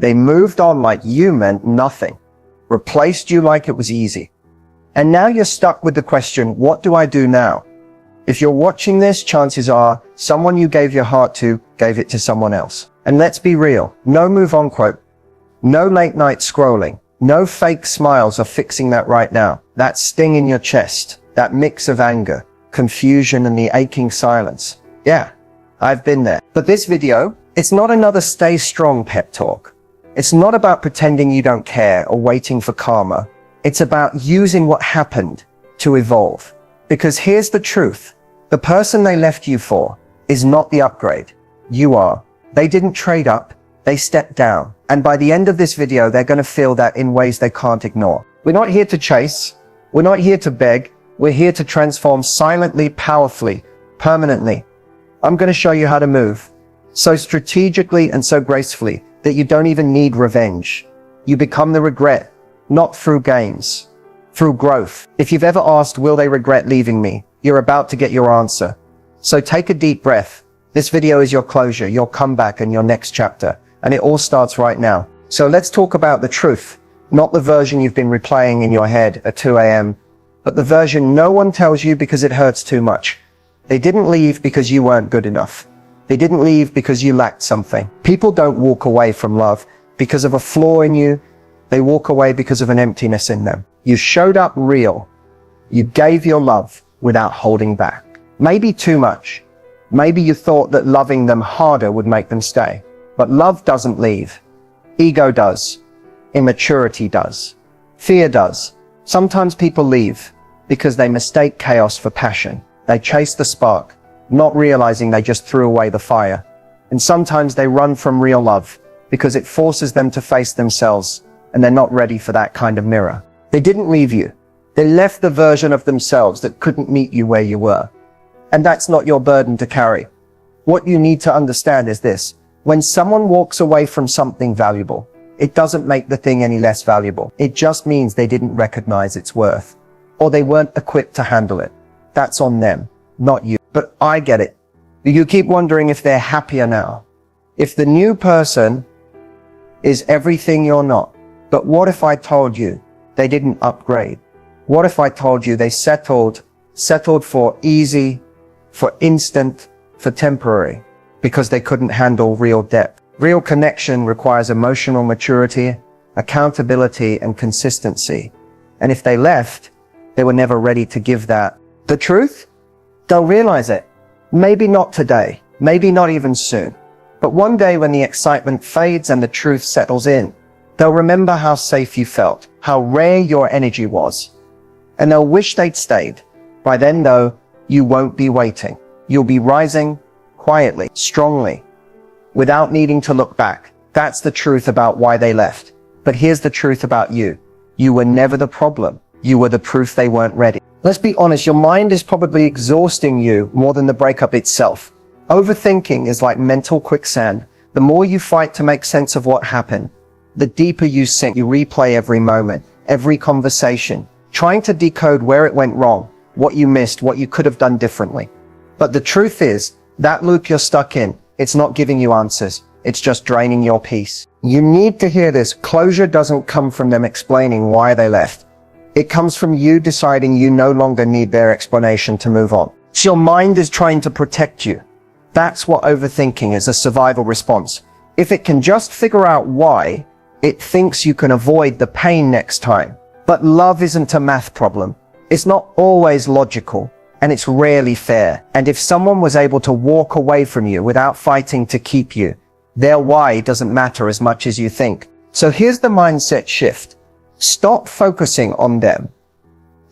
They moved on like you meant nothing, replaced you like it was easy. And now you're stuck with the question, what do I do now? If you're watching this, chances are someone you gave your heart to gave it to someone else. And let's be real, no move on quote, no late night scrolling, no fake smiles are fixing that right now. That sting in your chest, that mix of anger, confusion, and the aching silence. Yeah, I've been there. But this video, it's not another stay strong pep talk. It's not about pretending you don't care or waiting for karma. It's about using what happened to evolve. Because here's the truth. The person they left you for is not the upgrade. You are. They didn't trade up. They stepped down. And by the end of this video, they're going to feel that in ways they can't ignore. We're not here to chase. We're not here to beg. We're here to transform silently, powerfully, permanently. I'm going to show you how to move so strategically and so gracefully that you don't even need revenge. You become the regret, not through games, through growth. If you've ever asked, will they regret leaving me? You're about to get your answer. So take a deep breath. This video is your closure, your comeback, and your next chapter. And it all starts right now. So let's talk about the truth, not the version you've been replaying in your head at 2 a.m., but the version no one tells you because it hurts too much. They didn't leave because you weren't good enough. They didn't leave because you lacked something. People don't walk away from love because of a flaw in you. They walk away because of an emptiness in them. You showed up real. You gave your love without holding back. Maybe too much. Maybe you thought that loving them harder would make them stay. But love doesn't leave. Ego does. Immaturity does. Fear does. Sometimes people leave because they mistake chaos for passion. They chase the spark, not realizing they just threw away the fire. And sometimes they run from real love because it forces them to face themselves, and they're not ready for that kind of mirror. They didn't leave you. They left the version of themselves that couldn't meet you where you were. And that's not your burden to carry. What you need to understand is this. When someone walks away from something valuable, it doesn't make the thing any less valuable. It just means they didn't recognize its worth, or they weren't equipped to handle it. That's on them, not you. But I get it. You keep wondering if they're happier now, if the new person is everything you're not. But what if I told you they didn't upgrade? What if I told you they settled for easy, for instant, for temporary, because they couldn't handle real depth? Real connection requires emotional maturity, accountability, and consistency. And if they left, they were never ready to give that. The truth? They'll realize it. Maybe not today, maybe not even soon. But one day when the excitement fades and the truth settles in, they'll remember how safe you felt, how rare your energy was. And they'll wish they'd stayed. By then, though, you won't be waiting. You'll be rising quietly, strongly, without needing to look back. That's the truth about why they left. But here's the truth about you. You were never the problem. You were the proof they weren't ready. Let's be honest, your mind is probably exhausting you more than the breakup itself. Overthinking is like mental quicksand. The more you fight to make sense of what happened, the deeper you sink. You replay every moment, every conversation, trying to decode where it went wrong, what you missed, what you could have done differently. But the truth is, that loop you're stuck in, it's not giving you answers. It's just draining your peace. You need to hear this. Closure doesn't come from them explaining why they left. It comes from you deciding you no longer need their explanation to move on. So your mind is trying to protect you. That's what overthinking is, a survival response. If it can just figure out why, it thinks you can avoid the pain next time. But love isn't a math problem. It's not always logical, and it's rarely fair. And if someone was able to walk away from you without fighting to keep you, their why doesn't matter as much as you think. So here's the mindset shift. Stop focusing on them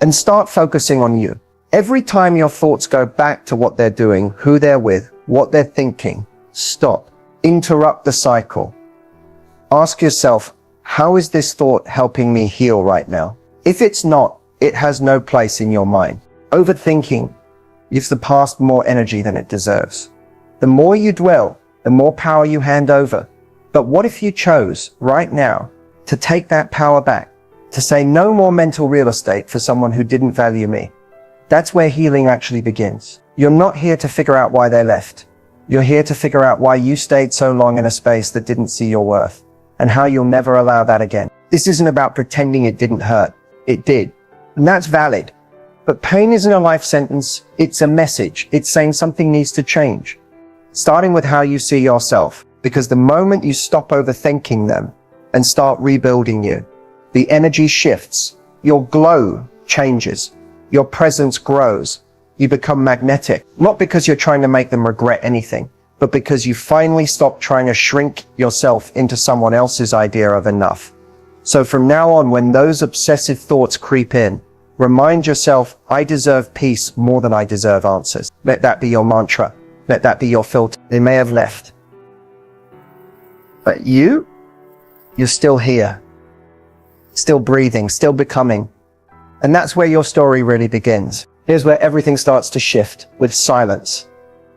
and start focusing on you. Every time your thoughts go back to what they're doing, who they're with, what they're thinking, stop. Interrupt the cycle. Ask yourself, how is this thought helping me heal right now? If it's not, it has no place in your mind. Overthinking gives the past more energy than it deserves. The more you dwell, the more power you hand over. But what if you chose right now to take that power back, to say no more mental real estate for someone who didn't value me? That's where healing actually begins. You're not here to figure out why they left. You're here to figure out why you stayed so long in a space that didn't see your worth. and how you'll never allow that again. This isn't about pretending it didn't hurt. It did. And that's valid. But pain isn't a life sentence. It's a message. It's saying something needs to change. Starting with how you see yourself. Because the moment you stop overthinking them and start rebuilding you, the energy shifts. Your glow changes. Your presence grows. You become magnetic. Not because you're trying to make them regret anything, but because you finally stop trying to shrink yourself into someone else's idea of enough. So from now on, when those obsessive thoughts creep in, remind yourself, I deserve peace more than I deserve answers. Let that be your mantra. Let that be your filter. They may have left, but you're still here, still breathing, still becoming. And that's where your story really begins. Here's where everything starts to shift, with silence.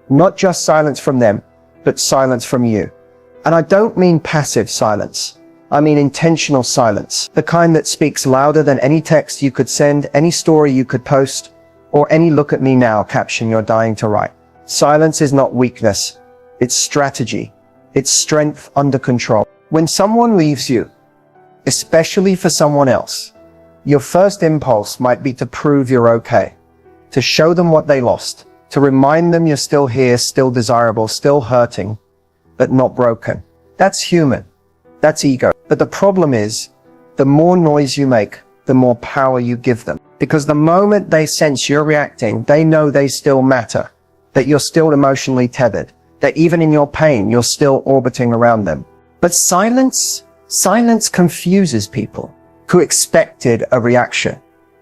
Not just silence from them, but silence from you. And I don't mean passive silence. I mean intentional silence. The kind that speaks louder than any text you could send, any story you could post, or any look at me now caption you're dying to write. Silence is not weakness. It's strategy. It's strength under control. When someone leaves you, especially for someone else, your first impulse might be to prove you're okay, to show them what they lost, to remind them you're still here, still desirable, still hurting, but not broken. That's human. That's ego. But the problem is, the more noise you make, the more power you give them. Because the moment they sense you're reacting, they know they still matter, that you're still emotionally tethered, that even in your pain, you're still orbiting around them. But silence confuses people who expected a reaction.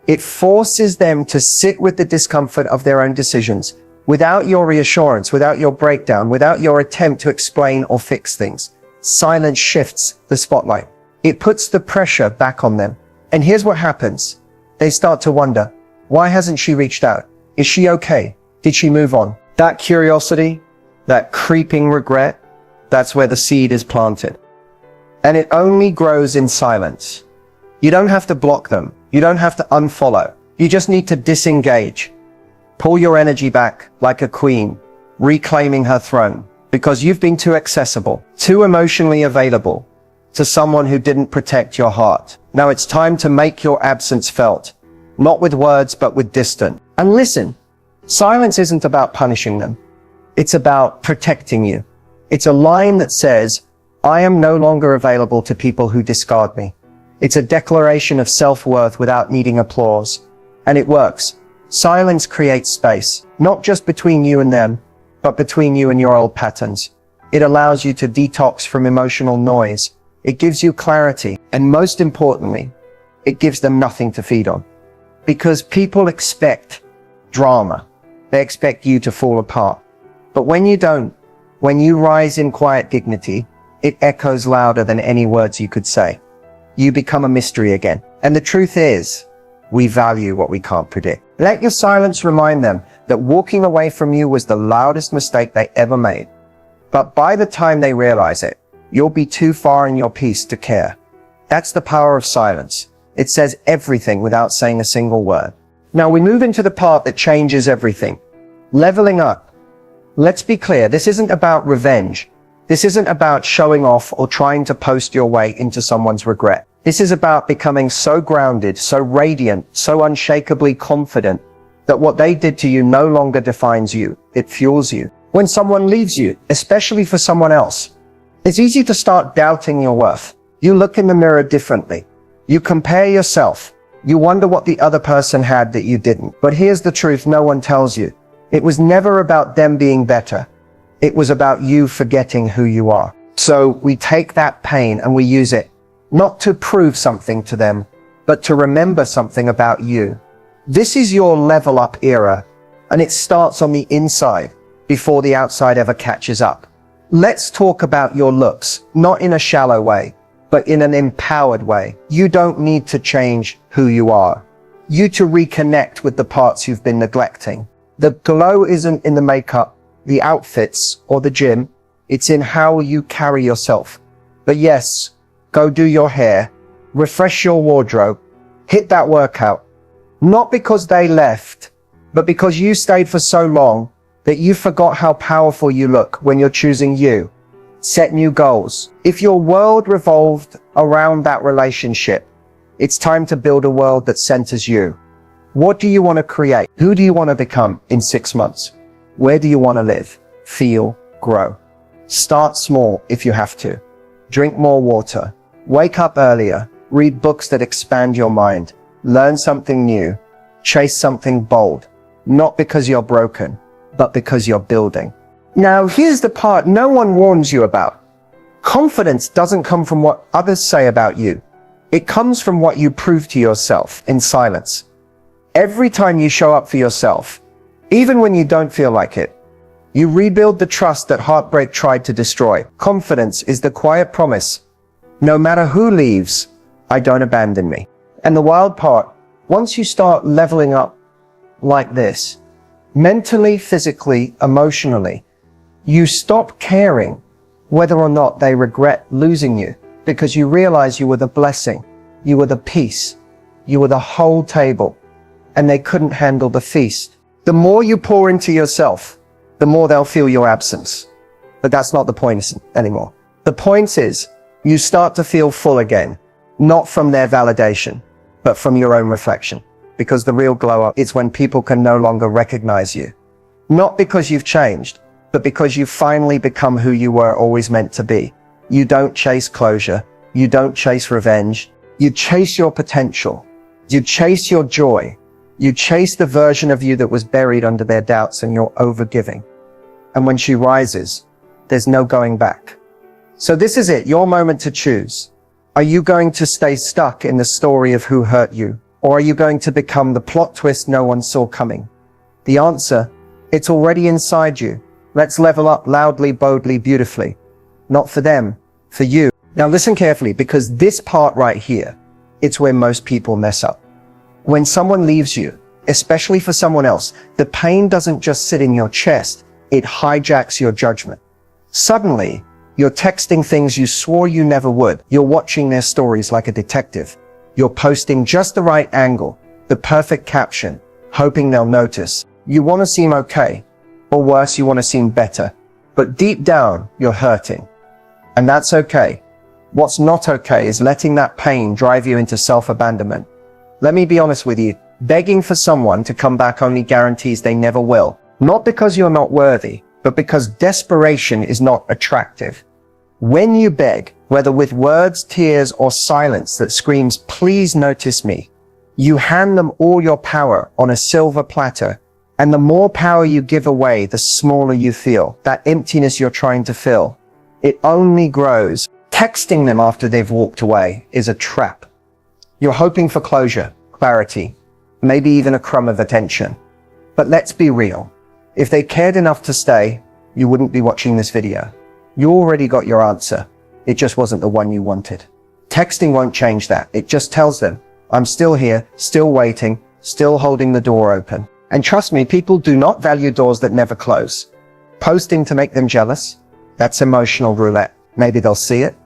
It forces them to sit with the discomfort of their own decisions without your reassurance, without your breakdown, without your attempt to explain or fix things. Silence shifts the spotlight. It puts the pressure back on them. And here's what happens. They start to wonder, why hasn't she reached out? Is she okay? Did she move on? That curiosity, that creeping regret, that's where the seed is planted. And it only grows in silence. You don't have to block them. You don't have to unfollow. You just need to disengage. Pull your energy back like a queen, reclaiming her throne, because you've been too accessible, too emotionally available to someone who didn't protect your heart. Now it's time to make your absence felt, not with words, but with distance. And listen, silence isn't about punishing them. It's about protecting you. It's a line that says, I am no longer available to people who discard me. It's a declaration of self-worth without needing applause. And it works. Silence creates space, not just between you and them, but between you and your old patterns. It allows you to detox from emotional noise. It gives you clarity. And most importantly, it gives them nothing to feed on. Because people expect drama. They expect you to fall apart. But when you don't, when you rise in quiet dignity, it echoes louder than any words you could say. You become a mystery again. And the truth is, we value what we can't predict. Let your silence remind them that walking away from you was the loudest mistake they ever made. But by the time they realize it, you'll be too far in your peace to care. That's the power of silence. It says everything without saying a single word. Now we move into the part that changes everything. Leveling up. Let's be clear, this isn't about revenge. This isn't about showing off or trying to post your way into someone's regret. This is about becoming so grounded, so radiant, so unshakably confident that what they did to you no longer defines you. It fuels you. When someone leaves you, especially for someone else, it's easy to start doubting your worth. You look in the mirror differently. You compare yourself. You wonder what the other person had that you didn't. But here's the truth no one tells you. It was never about them being better. It was about you forgetting who you are. So we take that pain and we use it, not to prove something to them, but to remember something about you. This is your level up era, and it starts on the inside before the outside ever catches up. Let's talk about your looks, not in a shallow way, but in an empowered way. You don't need to change who you are. You to reconnect with the parts you've been neglecting. The glow isn't in the makeup, the outfits, or the gym. It's in how you carry yourself. But yes, go do your hair, refresh your wardrobe, hit that workout. Not because they left, but because you stayed for so long that you forgot how powerful you look when you're choosing you. set new goals. If your world revolved around that relationship, it's time to build a world that centers you. What do you want to create? Who do you want to become in 6 months? Where do you want to live, feel, grow? Start small if you have to. Drink more water. Wake up earlier. Read books that expand your mind. Learn something new. Chase something bold. Not because you're broken, but because you're building. Now, here's the part no one warns you about. Confidence doesn't come from what others say about you. It comes from what you prove to yourself in silence. Every time you show up for yourself, even when you don't feel like it, you rebuild the trust that heartbreak tried to destroy. Confidence is the quiet promise. No matter who leaves, I don't abandon me. And the wild part, once you start leveling up like this, mentally, physically, emotionally, you stop caring whether or not they regret losing you, because you realize you were the blessing, you were the peace, you were the whole table, and they couldn't handle the feast. The more you pour into yourself, the more they'll feel your absence. But that's not the point anymore. The point is, you start to feel full again, not from their validation, but from your own reflection. Because the real glow up is when people can no longer recognize you. Not because you've changed, but because you've finally become who you were always meant to be. You don't chase closure. You don't chase revenge. You chase your potential. You chase your joy. You chase the version of you that was buried under their doubts and your overgiving. And when she rises, there's no going back. So this is it, your moment to choose. Are you going to stay stuck in the story of who hurt you? Or are you going to become the plot twist no one saw coming? The answer, it's already inside you. Let's level up loudly, boldly, beautifully. Not for them, for you. Now listen carefully, because this part right here, it's where most people mess up. When someone leaves you, especially for someone else, the pain doesn't just sit in your chest, it hijacks your judgment. Suddenly, you're texting things you swore you never would. You're watching their stories like a detective. You're posting just the right angle, the perfect caption, hoping they'll notice. You want to seem okay, or worse, you want to seem better. But deep down, you're hurting. And that's okay. What's not okay is letting that pain drive you into self-abandonment. Let me be honest with you, begging for someone to come back only guarantees they never will. Not because you're not worthy, but because desperation is not attractive. When you beg, whether with words, tears, or silence that screams, "Please notice me," you hand them all your power on a silver platter. And the more power you give away, the smaller you feel. That emptiness you're trying to fill, it only grows. Texting them after they've walked away is a trap. You're hoping for closure, clarity, maybe even a crumb of attention. But let's be real. If they cared enough to stay, you wouldn't be watching this video. You already got your answer. It just wasn't the one you wanted. Texting won't change that. It just tells them, I'm still here, still waiting, still holding the door open. And trust me, people do not value doors that never close. Posting to make them jealous, that's emotional roulette. Maybe they'll see it,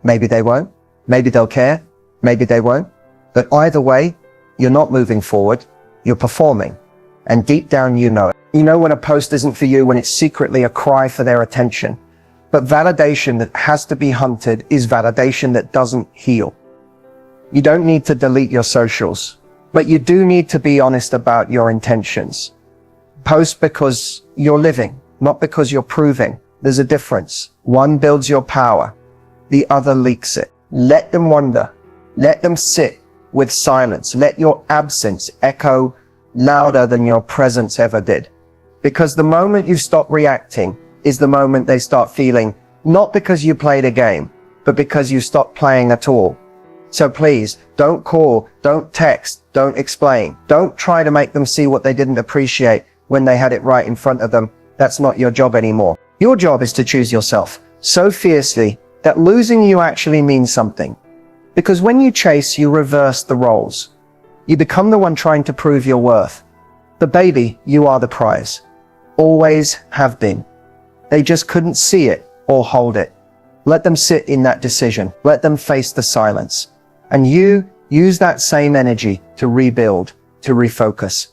maybe they won't, maybe they'll care, maybe they won't. But either way, you're not moving forward, you're performing. And deep down, you know it. You know when a post isn't for you, when it's secretly a cry for their attention. But validation that has to be hunted is validation that doesn't heal. You don't need to delete your socials, but you do need to be honest about your intentions. Post because you're living, not because you're proving. There's a difference. One builds your power, the other leaks it. Let them wonder. Let them sit with silence. Let your absence echo louder than your presence ever did. Because the moment you stop reacting is the moment they start feeling, not because you played a game, but because you stopped playing at all. So please, don't call, don't text, don't explain. Don't try to make them see what they didn't appreciate when they had it right in front of them. That's not your job anymore. Your job is to choose yourself so fiercely that losing you actually means something. Because when you chase, you reverse the roles. You become the one trying to prove your worth. But baby, you are the prize. Always have been. They just couldn't see it or hold it. Let them sit in that decision. Let them face the silence. And you use that same energy to rebuild, to refocus,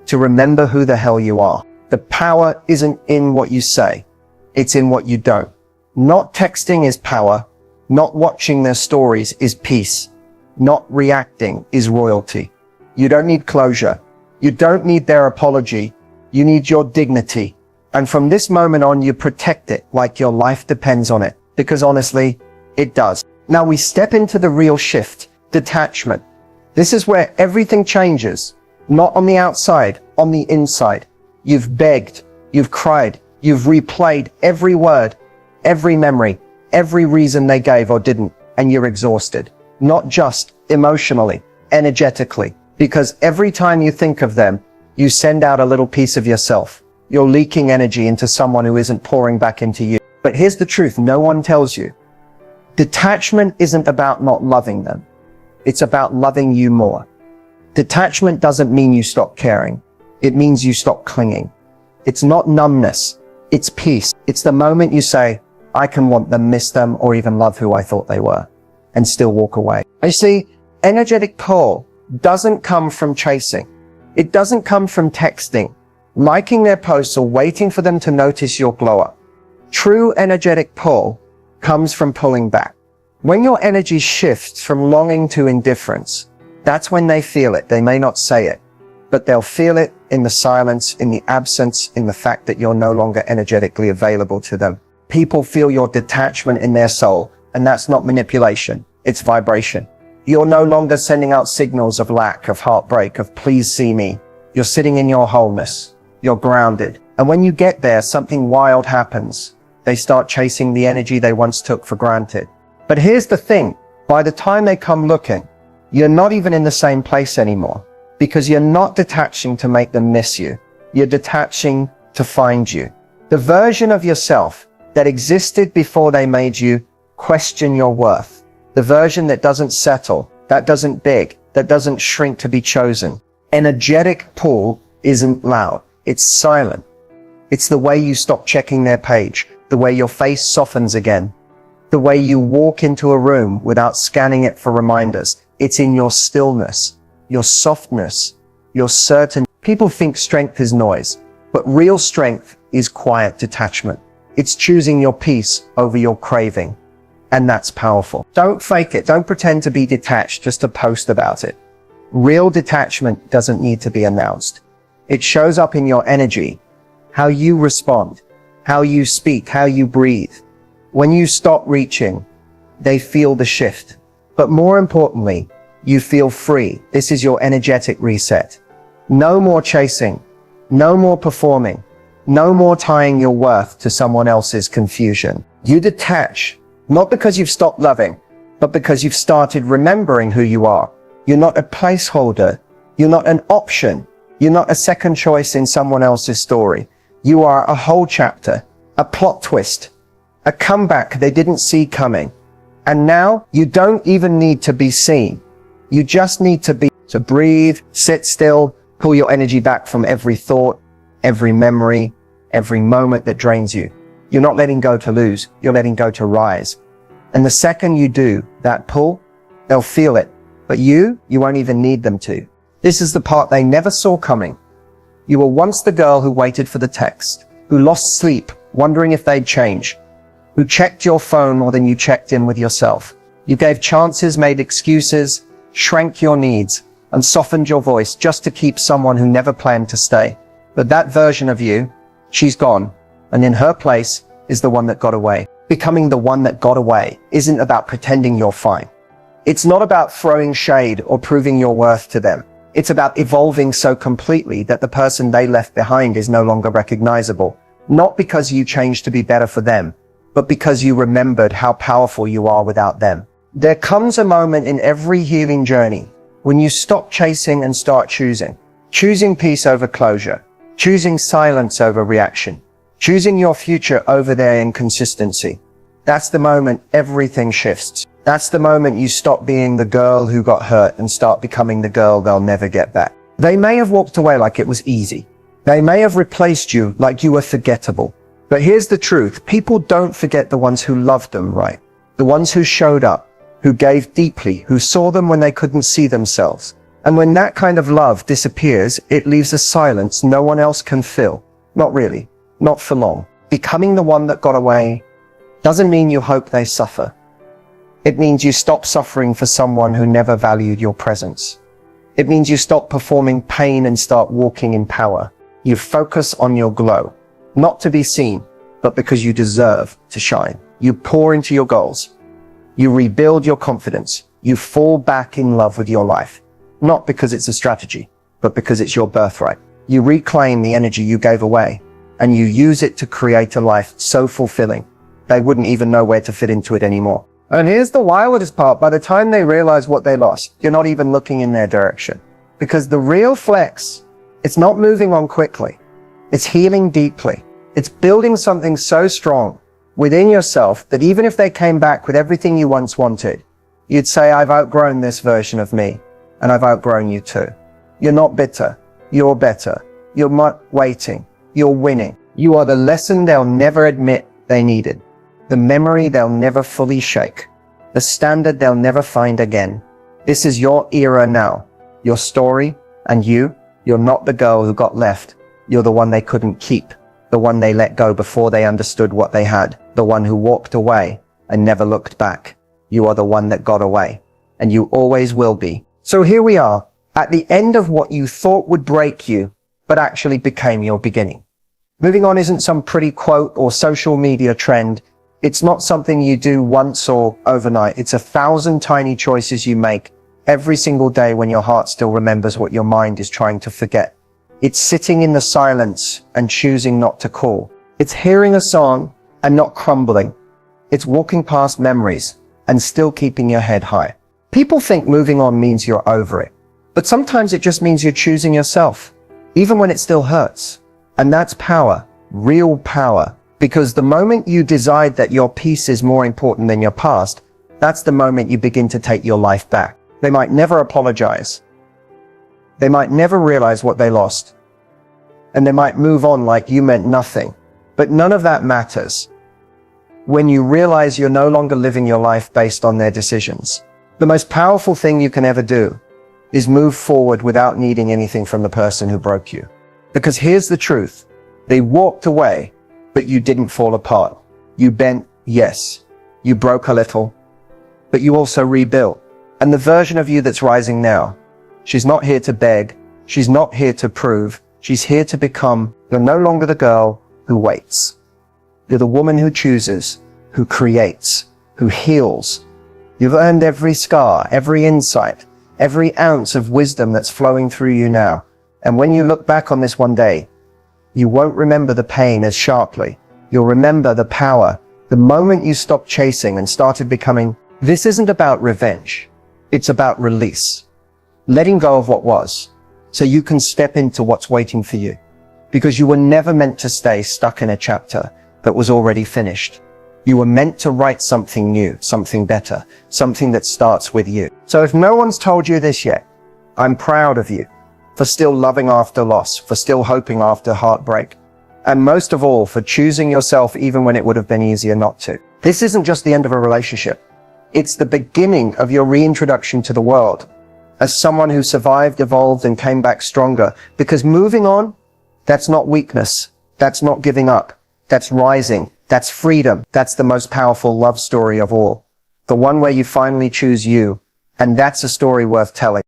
to remember who the hell you are. The power isn't in what you say. It's in what you don't. Not texting is power. Not watching their stories is peace. Not reacting is royalty. You don't need closure. You don't need their apology. You need your dignity. And from this moment on, you protect it like your life depends on it. Because honestly, it does. Now we step into the real shift, detachment. This is where everything changes. Not on the outside, on the inside. You've begged, you've cried, you've replayed every word, every memory, every reason they gave or didn't, and you're exhausted. Not just emotionally, energetically. Because every time you think of them, you send out a little piece of yourself. You're leaking energy into someone who isn't pouring back into you. But here's the truth no one tells you. Detachment isn't about not loving them. It's about loving you more. Detachment doesn't mean you stop caring. It means you stop clinging. It's not numbness. It's peace. It's the moment you say, I can want them, miss them, or even love who I thought they were, and still walk away. You see, energetic pull doesn't come from chasing. It doesn't come from texting, liking their posts, or waiting for them to notice your glow up. True energetic pull comes from pulling back. When your energy shifts from longing to indifference, that's when they feel it. They may not say it, but they'll feel it in the silence, in the absence, in the fact that you're no longer energetically available to them. People feel your detachment in their soul, and that's not manipulation. It's vibration. You're no longer sending out signals of lack, of heartbreak, of please see me. You're sitting in your wholeness. You're grounded. And when you get there, something wild happens. They start chasing the energy they once took for granted. But here's the thing. By the time they come looking, you're not even in the same place anymore, because you're not detaching to make them miss you. You're detaching to find you. The version of yourself that existed before they made you question your worth. The version that doesn't settle, that doesn't beg, that doesn't shrink to be chosen. Energetic pull isn't loud. It's silent. It's the way you stop checking their page, the way your face softens again, the way you walk into a room without scanning it for reminders. It's in your stillness, your softness, your certainty. People think strength is noise, but real strength is quiet detachment. It's choosing your peace over your craving. And that's powerful. Don't fake it. Don't pretend to be detached just to post about it. Real detachment doesn't need to be announced. It shows up in your energy, how you respond, how you speak, how you breathe. When you stop reaching, they feel the shift. But more importantly, you feel free. This is your energetic reset. No more chasing, no more performing, no more tying your worth to someone else's confusion. You detach, not because you've stopped loving, but because you've started remembering who you are. You're not a placeholder. You're not an option. You're not a second choice in someone else's story. You are a whole chapter, a plot twist, a comeback they didn't see coming. And now you don't even need to be seen. You just need to breathe, sit still, pull your energy back from every thought, every memory, every moment that drains you. You're not letting go to lose. You're letting go to rise. And the second you do that pull, they'll feel it. But you won't even need them to. This is the part they never saw coming. You were once the girl who waited for the text, who lost sleep, wondering if they'd change, who checked your phone more than you checked in with yourself. You gave chances, made excuses, shrank your needs, and softened your voice just to keep someone who never planned to stay. But that version of you, she's gone, and in her place is the one that got away. Becoming the one that got away isn't about pretending you're fine. It's not about throwing shade or proving your worth to them. It's about evolving so completely that the person they left behind is no longer recognizable. Not because you changed to be better for them, but because you remembered how powerful you are without them. There comes a moment in every healing journey when you stop chasing and start choosing. Choosing peace over closure. Choosing silence over reaction. Choosing your future over their inconsistency. That's the moment everything shifts. That's the moment you stop being the girl who got hurt and start becoming the girl they'll never get back. They may have walked away like it was easy. They may have replaced you like you were forgettable. But here's the truth. People don't forget the ones who loved them, right? The ones who showed up, who gave deeply, who saw them when they couldn't see themselves. And when that kind of love disappears, it leaves a silence no one else can fill. Not really. Not for long. Becoming the one that got away doesn't mean you hope they suffer. It means you stop suffering for someone who never valued your presence. It means you stop performing pain and start walking in power. You focus on your glow, not to be seen, but because you deserve to shine. You pour into your goals. You rebuild your confidence. You fall back in love with your life, not because it's a strategy, but because it's your birthright. You reclaim the energy you gave away, and you use it to create a life so fulfilling, they wouldn't even know where to fit into it anymore. And here's the wildest part. By the time they realize what they lost, you're not even looking in their direction. Because the real flex, it's not moving on quickly. It's healing deeply. It's building something so strong within yourself that even if they came back with everything you once wanted, you'd say, I've outgrown this version of me, and I've outgrown you too. You're not bitter. You're better. You're not waiting. You're winning. You are the lesson they'll never admit they needed. The memory they'll never fully shake. The standard they'll never find again. This is your era now. Your story, and you're not the girl who got left. You're the one they couldn't keep. The one they let go before they understood what they had. The one who walked away and never looked back. You are the one that got away. And you always will be. So here we are, at the end of what you thought would break you, but actually became your beginning. Moving on isn't some pretty quote or social media trend. It's not something you do once or overnight. It's 1,000 tiny choices you make every single day when your heart still remembers what your mind is trying to forget. It's sitting in the silence and choosing not to call. It's hearing a song and not crumbling. It's walking past memories and still keeping your head high. People think moving on means you're over it, but sometimes it just means you're choosing yourself, even when it still hurts. And that's power, real power. Because the moment you decide that your peace is more important than your past, that's the moment you begin to take your life back. They might never apologize. They might never realize what they lost. And they might move on like you meant nothing. But none of that matters when you realize you're no longer living your life based on their decisions. The most powerful thing you can ever do is move forward without needing anything from the person who broke you. Because here's the truth. They walked away, but you didn't fall apart. You bent, yes. You broke a little, but you also rebuilt. And the version of you that's rising now, she's not here to beg. She's not here to prove. She's here to become. You're no longer the girl who waits. You're the woman who chooses, who creates, who heals. You've earned every scar, every insight, every ounce of wisdom that's flowing through you now. And when you look back on this one day, you won't remember the pain as sharply. You'll remember the power, the moment you stopped chasing and started becoming. This isn't about revenge. It's about release. Letting go of what was, so you can step into what's waiting for you. Because you were never meant to stay stuck in a chapter that was already finished. You were meant to write something new, something better, something that starts with you. So if no one's told you this yet, I'm proud of you for still loving after loss, for still hoping after heartbreak, and most of all, for choosing yourself even when it would have been easier not to. This isn't just the end of a relationship. It's the beginning of your reintroduction to the world as someone who survived, evolved, and came back stronger. Because moving on, that's not weakness. That's not giving up. That's rising. That's freedom. That's the most powerful love story of all. The one where you finally choose you. And that's a story worth telling.